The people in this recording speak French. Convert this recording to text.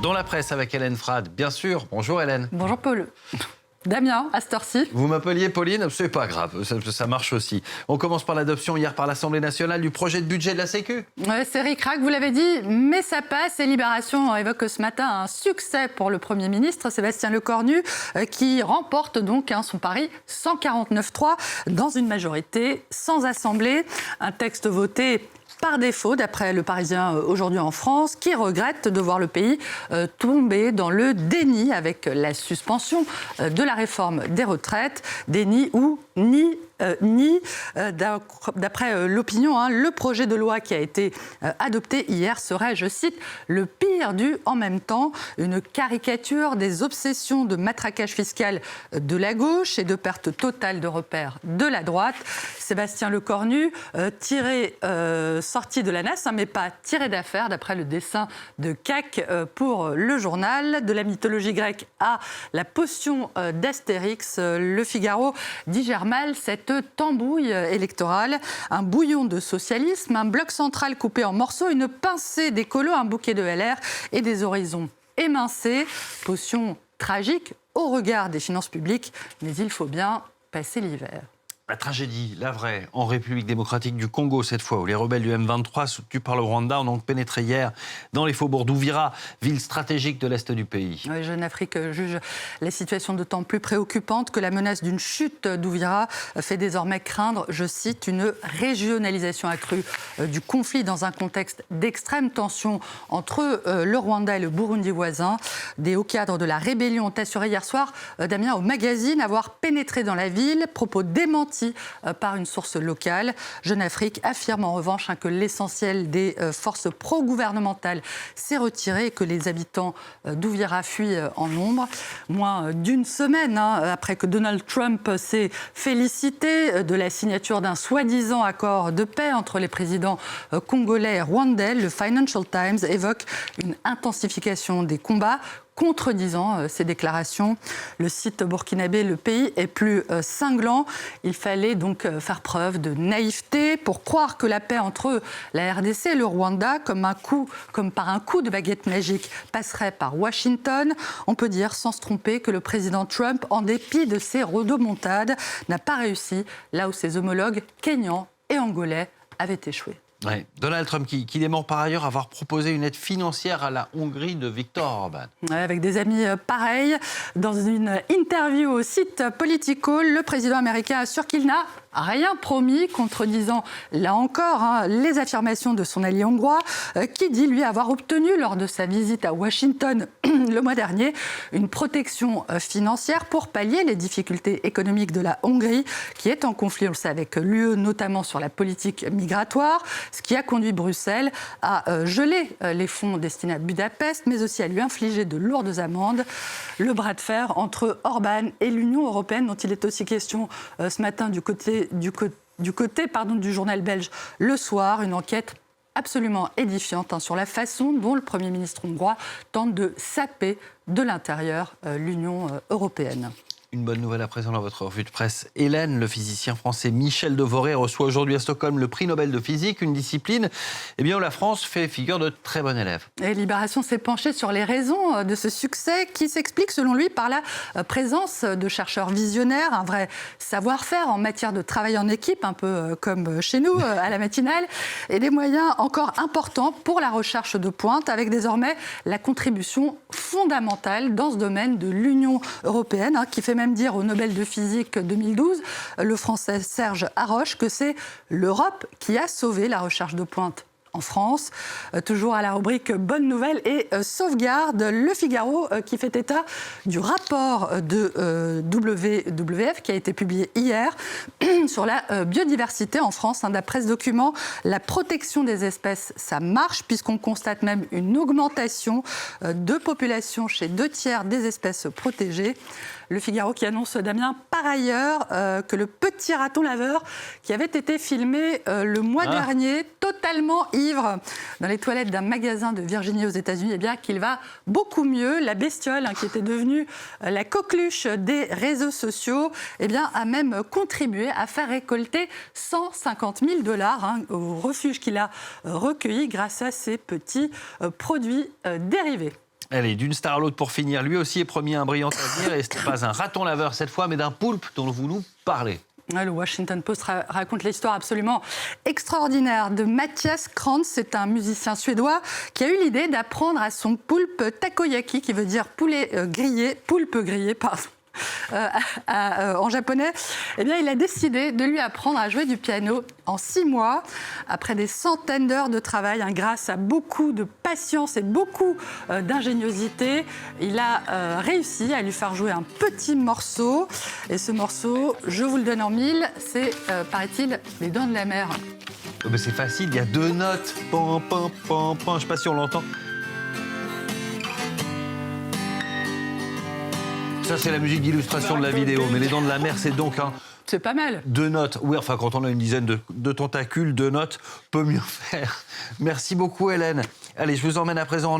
Dans la presse avec Hélène Frade, bien sûr. Bonjour Hélène. Bonjour Paul. Damien, à cette heure-ci. Vous m'appeliez Pauline, c'est pas grave, ça marche aussi. On commence par l'adoption hier par l'Assemblée nationale du projet de budget de la Sécu. Ouais, c'est ric-rac, vous l'avez dit, mais ça passe. Et Libération évoque ce matin un succès pour le Premier ministre, Sébastien Lecornu, qui remporte donc son pari 149-3 dans une majorité sans assemblée. Un texte voté par défaut, d'après Le Parisien aujourd'hui en France, qui regrette de voir le pays tomber dans le déni avec la suspension de la réforme des retraites. Déni ou d'après l'opinion, le projet de loi qui a été adopté hier serait, je cite, le pire du en même temps, une caricature des obsessions de matraquage fiscal de la gauche et de perte totale de repères de la droite. Sébastien Lecornu, sorti de la NAS, mais pas tiré d'affaire, d'après le dessin de CAC pour le journal. De la mythologie grecque à la potion d'Astérix, Le Figaro digère mal cette tambouille électorale. Un bouillon de socialisme, un bloc central coupé en morceaux, une pincée d'écolos, un bouquet de LR et des horizons émincés. Potion tragique au regard des finances publiques, mais il faut bien passer l'hiver. La tragédie, la vraie, en République démocratique du Congo cette fois, où les rebelles du M23, soutenus par le Rwanda, ont donc pénétré hier dans les faubourgs d'Ouvira, ville stratégique de l'est du pays. Oui, Jeune Afrique juge la situation d'autant plus préoccupante que la menace d'une chute d'Ouvira fait désormais craindre, je cite, une régionalisation accrue du conflit dans un contexte d'extrême tension entre le Rwanda et le Burundi voisin. Des hauts cadres de la rébellion ont assuré hier soir, Damien, au magazine, avoir pénétré dans la ville, propos démentis par une source locale. Jeune Afrique affirme en revanche que l'essentiel des forces pro-gouvernementales s'est retiré et que les habitants d'Ouvira fuient en nombre. Moins d'une semaine après que Donald Trump s'est félicité de la signature d'un soi-disant accord de paix entre les présidents congolais et rwandais, le Financial Times évoque une intensification des combats. Contredisant ces déclarations, le site burkinabé Le Pays est plus cinglant. Il fallait donc faire preuve de naïveté pour croire que la paix entre la RDC et le Rwanda, comme par un coup de baguette magique, passerait par Washington. On peut dire sans se tromper que le président Trump, en dépit de ses rodomontades, n'a pas réussi là où ses homologues kenyans et angolais avaient échoué. Ouais. Donald Trump qui dément par ailleurs avoir proposé une aide financière à la Hongrie de Viktor Orban. Ouais, avec des amis pareils. Dans une interview au site Politico, le président américain assure qu'il n'a rien promis, contredisant là encore les affirmations de son allié hongrois, qui dit lui avoir obtenu lors de sa visite à Washington le mois dernier une protection financière pour pallier les difficultés économiques de la Hongrie, qui est en conflit, on le sait, avec l'UE, notamment sur la politique migratoire, ce qui a conduit Bruxelles à geler les fonds destinés à Budapest, mais aussi à lui infliger de lourdes amendes. Le bras de fer entre Orban et l'Union européenne, dont il est aussi question ce matin du côté du journal belge Le Soir, une enquête absolument édifiante sur la façon dont le Premier ministre hongrois tente de saper de l'intérieur l'Union européenne. Une bonne nouvelle à présent dans votre revue de presse. Hélène, le physicien français Michel Devoré reçoit aujourd'hui à Stockholm le prix Nobel de physique, une discipline où la France fait figure de très bon élève. Et Libération s'est penchée sur les raisons de ce succès qui s'explique selon lui par la présence de chercheurs visionnaires, un vrai savoir-faire en matière de travail en équipe, un peu comme chez nous à la matinale, et des moyens encore importants pour la recherche de pointe, avec désormais la contribution fondamentale dans ce domaine de l'Union européenne, qui fait même dire au Nobel de physique 2012, le français Serge Haroche, que c'est l'Europe qui a sauvé la recherche de pointe en France. Toujours à la rubrique Bonne Nouvelle et Sauvegarde, Le Figaro qui fait état du rapport de WWF qui a été publié hier sur la biodiversité en France. D'après ce document, la protection des espèces, ça marche puisqu'on constate même une augmentation de population chez 2/3 des espèces protégées. Le Figaro qui annonce, Damien, par ailleurs, que le petit raton laveur qui avait été filmé le mois dernier, totalement ivre, dans les toilettes d'un magasin de Virginie aux États-Unis, qu'il va beaucoup mieux. La bestiole, qui était devenue la coqueluche des réseaux sociaux, a même contribué à faire récolter $150 000 au refuge qu'il a recueilli grâce à ces petits produits dérivés. Allez, d'une star à l'autre pour finir, lui aussi est promis un brillant avenir et ce n'est pas un raton laveur cette fois, mais d'un poulpe dont vous nous parlez. Le Washington Post raconte l'histoire absolument extraordinaire de Mattias Krantz. C'est un musicien suédois qui a eu l'idée d'apprendre à son poulpe takoyaki, qui veut dire poulpe grillé, pardon. En japonais, eh bien, il a décidé de lui apprendre à jouer du piano en 6 mois, après des centaines d'heures de travail, grâce à beaucoup de patience et beaucoup d'ingéniosité. Il a réussi à lui faire jouer un petit morceau. Et ce morceau, je vous le donne en mille, c'est, paraît-il, Les Dents de la Mer. Oh, mais c'est facile, il y a 2 notes. Pan, pan, pan, pan. Je ne sais pas si on l'entend. Ça, c'est la musique d'illustration de la vidéo. Mais Les Dents de la Mer, c'est donc C'est pas mal. 2 notes. Oui, enfin, quand on a une dizaine de tentacules, 2 notes peut mieux faire. Merci beaucoup, Hélène. Allez, je vous emmène à présent en Norvège.